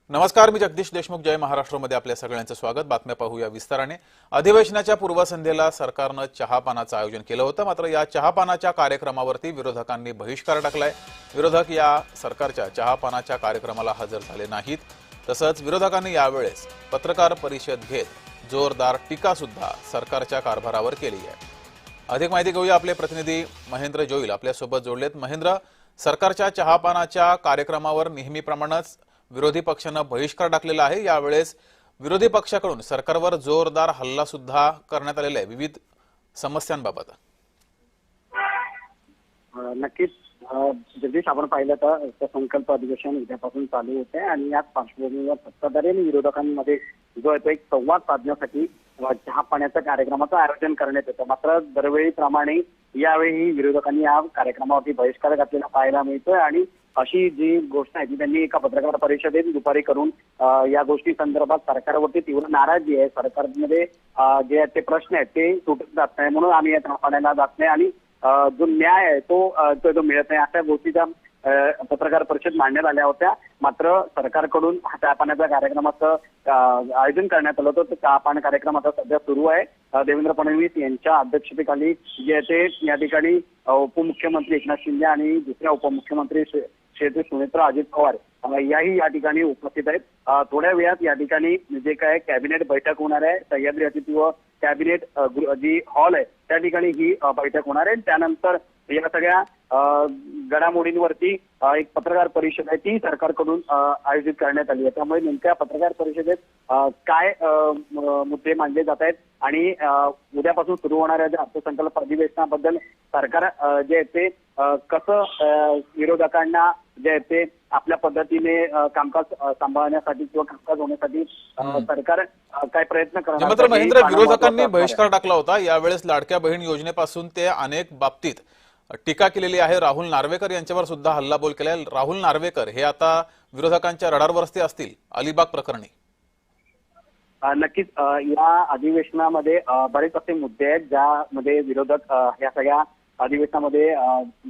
नमस्कार, मी जगदीश देशमुख. जय महाराष्ट्रमध्ये आपल्या सगळ्यांचं स्वागत. बातम्या पाहूया विस्ताराने. अधिवेशनाच्या पूर्वसंध्येला सरकारनं चहापानाचं आयोजन केलं होतं. मात्र या चहापानाच्या कार्यक्रमावरती विरोधकांनी बहिष्कार टाकलाय. विरोधक या सरकारच्या चहापानाच्या कार्यक्रमाला हजर झाले नाहीत. तसंच विरोधकांनी यावेळेस पत्रकार परिषद घेत जोरदार टीका सुद्धा सरकारच्या कारभारावर केली आहे. अधिक माहिती घेऊया. आपले प्रतिनिधी महेंद्र जोईल आपल्यासोबत जोडलेत. महेंद्र, सरकारच्या चहापानाच्या कार्यक्रमावर नेहमीप्रमाणेच विरोधी पक्षानं बहिष्कार टाकलेला आहे. यावेळेस विरोधी पक्षाकडून सरकारवर जोरदार हल्ला सुद्धा करण्यात आलेला आहे विविध समस्यांबाबत. नक्कीच जगदीश, आपण पाहिलं तर संकल्प अधिवेशन उद्यापासून चालू होते आणि याच पार्श्वभूमीवर सत्ताधारी आणि विरोधकांमध्ये जो आहे तो एक संवाद साधण्यासाठी चहा पाण्याच्या कार्यक्रमाचं आयोजन करण्यात येतं. मात्र दरवेळीप्रमाणे यावेळी विरोधकांनी या कार्यक्रमावरती बहिष्कार घातलेला पाहायला मिळतोय आणि अशी जी गोष्ट आहे ती त्यांनी एका पत्रकार परिषदेत दुपारी करून या गोष्टी संदर्भात सरकारवरती तीव्र नाराजी आहे. सरकारमध्ये जे आहेत ते प्रश्न आहेत ते सुटत जात नाही, म्हणून आम्ही या चहा पाण्याला जात नाही आणि जो न्याय आहे तो मिळत नाही, अशा गोष्टीचा पत्रकार परिषद मांडण्यात आल्या होत्या. मात्र सरकारकडून चहा पाण्याच्या कार्यक्रमाचं आयोजन करण्यात आलं होतं. चहा पाणी कार्यक्रम आता सध्या सुरू आहे. देवेंद्र फडणवीस यांच्या अध्यक्षतेखाली जे आहे ते या ठिकाणी उपमुख्यमंत्री एकनाथ शिंदे आणि दुसऱ्या उपमुख्यमंत्री श्री सुनेत्रा अजित पवार याही या ठिकाणी उपस्थित आहेत. थोड्या वेळात या ठिकाणी जे काय कॅबिनेट बैठक होणार आहे, सह्याद्री अतिथी कॅबिनेट जी हॉल आहे त्या ठिकाणी ही बैठक होणार आहे. त्यानंतर या सगळ्या घडामोडींवरती एक पत्रकार परिषद आहे ती सरकारकडून आयोजित करण्यात आली आहे. त्यामुळे नेमक्या पत्रकार परिषदेत काय मुद्दे मांडले जात आहेत आणि उद्यापासून सुरू होणाऱ्या ज्या अर्थसंकल्प अधिवेशनाबद्दल सरकार जे आहे ते कसं विरोधकांना जे आहे ते आपल्या पद्धतीने कामकाज सांभाळण्यासाठी किंवा कामकाज होण्यासाठी सरकार काय प्रयत्न करणार. मात्र महेंद्र, विरोधकांनी बहिष्कार टाकला होता. यावेळेस लाडक्या बहीण योजनेपासून ते अनेक बाबतीत टीका केलेली आहे. राहुल नार्वेकर यांच्यावर सुद्धा हल्लाबोल केलाय. राहुल नार्वेकर हे आता विरोधकांच्या रडारवरती असतील अलिबाग प्रकरणी. नक्कीच या अधिवेशनामध्ये बरेच असे मुद्दे आहेत ज्यामध्ये विरोधक या सगळ्या अधिवेशनामध्ये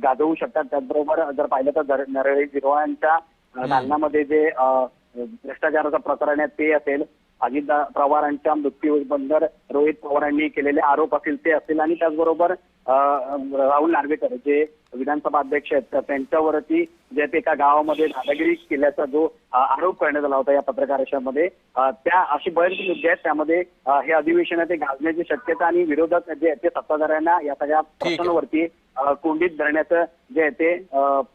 गाजवू शकतात. त्याचबरोबर जर पाहिलं तर नरहरी झिरवाळांच्या दालनामध्ये जे भ्रष्टाचाराचं प्रकरण आहे ते असेल, अजित पवारांच्या मृत्यूबद्दल रोहित पवारांनी केलेले आरोप असतील ते असतील आणि त्याचबरोबर राहुल नार्वेकर जे विधानसभा अध्यक्ष आहेत त्यांच्यावरती जे ते एका गावामध्ये दादागिरी केल्याचा जो आरोप करण्यात आला होता या पत्रकारिषदेमध्ये, त्या अशी बरेच मुद्दे आहेत. त्यामध्ये हे अधिवेशन ते गाजण्याची शक्यता आणि विरोधक जे आहेत ते सत्ताधाऱ्यांना या सगळ्या प्रश्नांवरती कोंडीत धरण्याचं जे आहे ते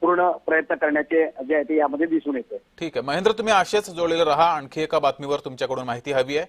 पूर्ण प्रयत्न करण्याचे जे आहे ते यामध्ये दिसून येते. ठीक आहे महेंद्र, तुम्ही असेच जोडलेले राहा. आणखी एका बातमीवर तुमच्याकडून माहिती हवी आहे.